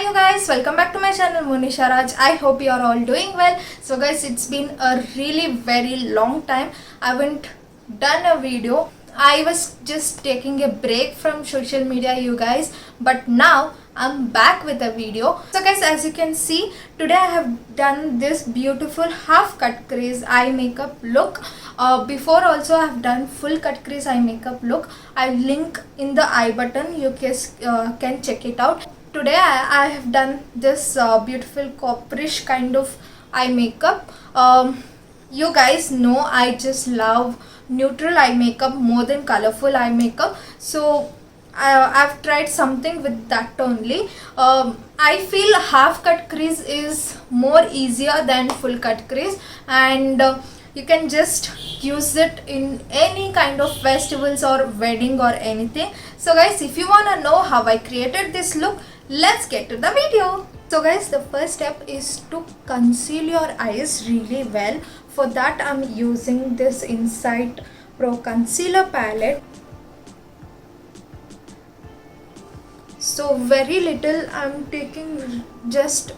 you guys, welcome back to my channel Monisha Raj. I hope you are all doing well. So guys, it's been a really very long time I haven't done a video. I was just taking a break from social media, you guys, but now I'm back with a video. So guys, as you can see, today I have done this beautiful half cut crease eye makeup look. Before also I have done full cut crease eye makeup look. I'll link in the I button. You guys can check it out. Today I have done this beautiful copperish kind of eye makeup. You guys know I just love neutral eye makeup more than colorful eye makeup, so I've tried something with that only. I feel half cut crease is more easier than full cut crease, and you can just use it in any kind of festivals or wedding or anything. So guys, if you want to know how I created this look, let's get to the video. So guys, the first step is to conceal your eyes really well. For that I'm using this Insight Pro concealer palette. So very little, I'm taking just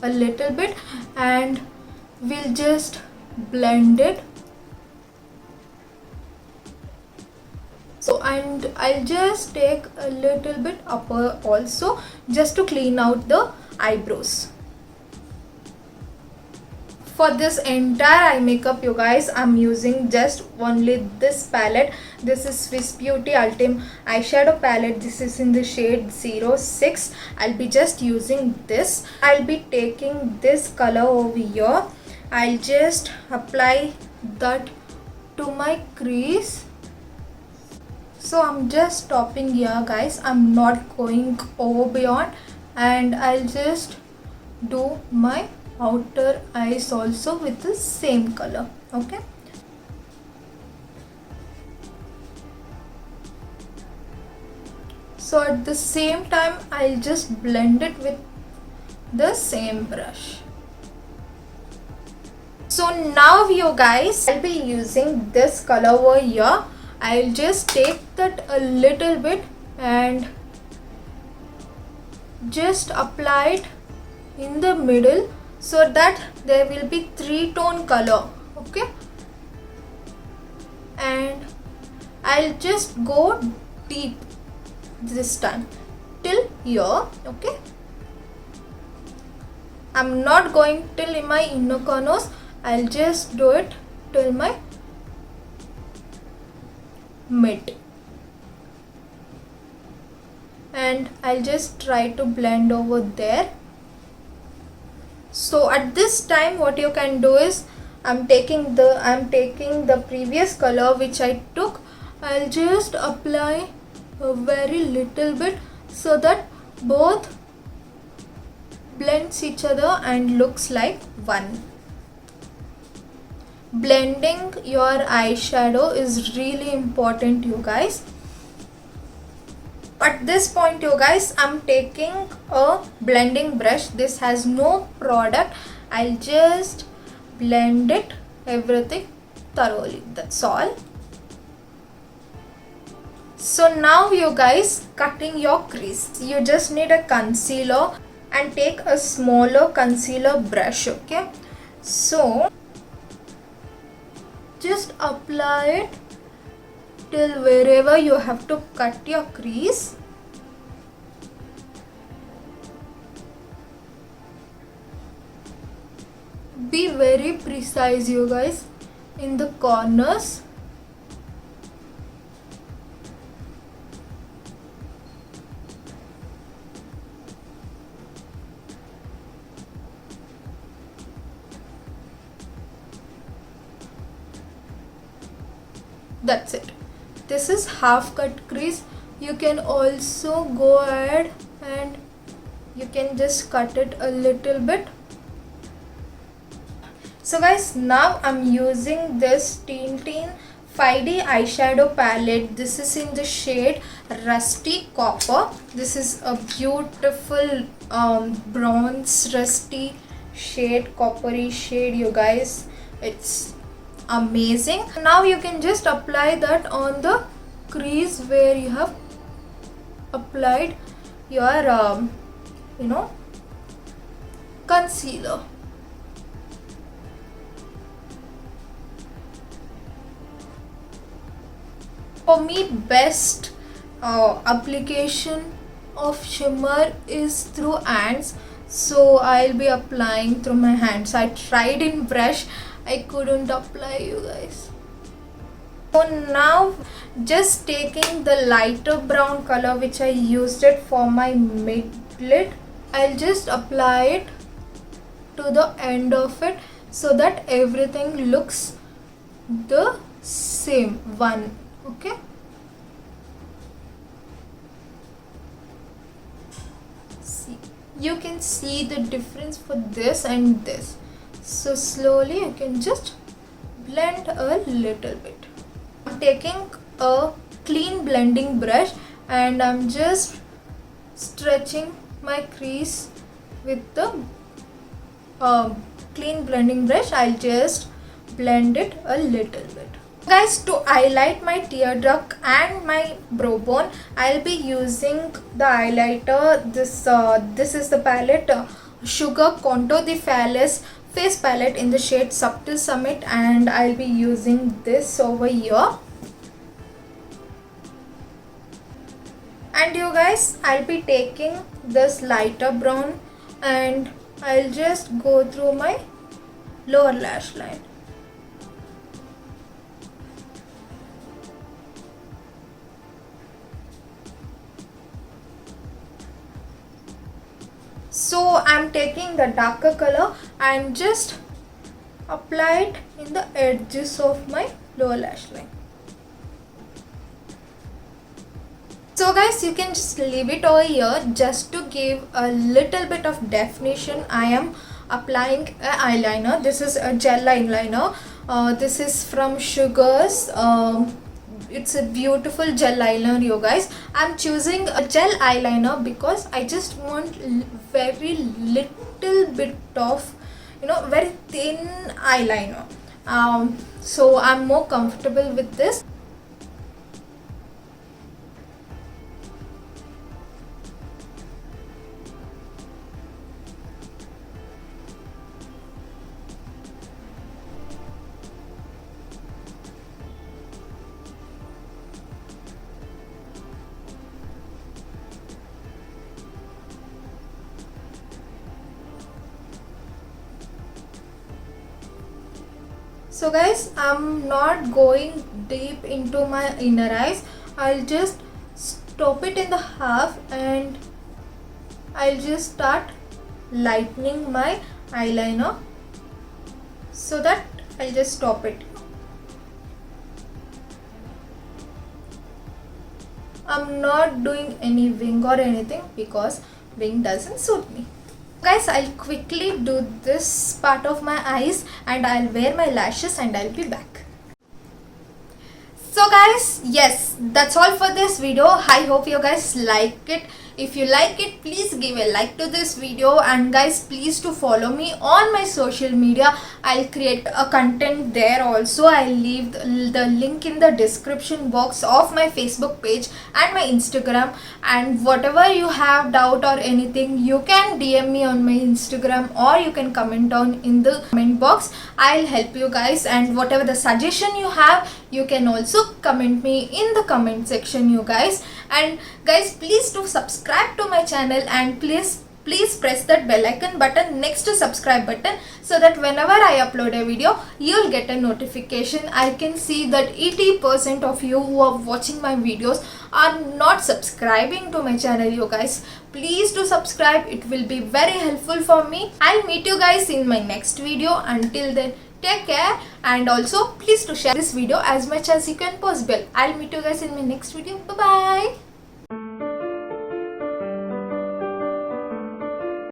a little bit and we'll just blend it. So, and I'll just take a little bit upper also, just to clean out the eyebrows. For this entire eye makeup, you guys, I'm using just only this palette. This is Swiss Beauty Ultimate eyeshadow palette. This is in the shade 06. I'll be just using this. I'll be taking this color over here. I'll just apply that to my crease. So I'm just stopping here, guys. I'm not going over beyond, and I'll just do my outer eyes also with the same color. Okay. So at the same time, I'll just blend it with the same brush. So now you guys, I'll be using this color over here. I'll just take that a little bit and just apply it in the middle so that there will be three-tone color. Okay, and I'll just go deep this time till here. Okay, I'm not going till in my inner corners. I'll just do it till my mid, and I'll just try to blend over there. So at this time what you can do is, I'm taking the previous color which I took. I'll just apply a very little bit so that both blends each other and looks like one. Blending your eyeshadow is really important, you guys. At this point, you guys, I'm taking a blending brush. This has no product. I'll just blend it everything thoroughly. That's all. So now you guys, cutting your crease, you just need a concealer and take a smaller concealer brush. Okay, so just apply it till wherever you have to cut your crease. Be very precise, you guys, in the corners. That's it. This is half cut crease. You can also go ahead and you can just cut it a little bit. So guys, now I'm using this Teen 5D eyeshadow palette. This is in the shade Rusty Copper. This is a beautiful bronze rusty shade, coppery shade, you guys. It's amazing. Now you can just apply that on the crease where you have applied your concealer. For me, best application of shimmer is through hands, so I'll be applying through my hands. I tried in brush, I couldn't apply, you guys. So now just taking the lighter brown color which I used it for my mid lid, I'll just apply it to the end of it so that everything looks the same one. Okay, see, you can see the difference for this and this. So slowly you can just blend a little bit. I'm taking a clean blending brush and I'm just stretching my crease with the clean blending brush. I'll just blend it a little bit. Guys, to highlight my tear duct and my brow bone, I'll be using the highlighter. This is the palette Sugar Contour de Falaise face palette in the shade Subtle Summit, and I'll be using this over here. And you guys, I'll be taking this lighter brown and I'll just go through my lower lash line. So I'm taking the darker color and just apply it in the edges of my lower lash line. So guys, you can just leave it over here just to give a little bit of definition. I am applying an eyeliner. This is a gel eyeliner. This is from Sugar's. It's a beautiful gel eyeliner, you guys. I'm choosing a gel eyeliner because I just want very little bit of, very thin eyeliner. So I'm more comfortable with this. So guys, I'm not going deep into my inner eyes. I'll just stop it in the half and I'll just start lightening my eyeliner so that I'll just stop it. I'm not doing any wing or anything because wing doesn't suit me. Guys, I'll quickly do this part of my eyes and I'll wear my lashes and I'll be back. So guys, yes, that's all for this video. I hope you guys like it. If you like it, please give a like to this video, and guys, please to follow me on my social media. I'll create a content there also. I'll leave the link in the description box of my Facebook page and my Instagram, and whatever you have doubt or anything, you can DM me on my Instagram or you can comment down in the comment box. I'll help you guys, and whatever the suggestion you have, you can also comment me in the comment section, you guys. And guys, please do subscribe to my channel, and please press that bell icon button next to subscribe button so that whenever I upload a video, you'll get a notification. I can see that 80% of you who are watching my videos are not subscribing to my channel, you guys. Please do subscribe. It will be very helpful for me. I'll meet you guys in my next video. Until then, take care, and also please to share this video as much as you can possible. I'll meet you guys in my next video. Bye bye.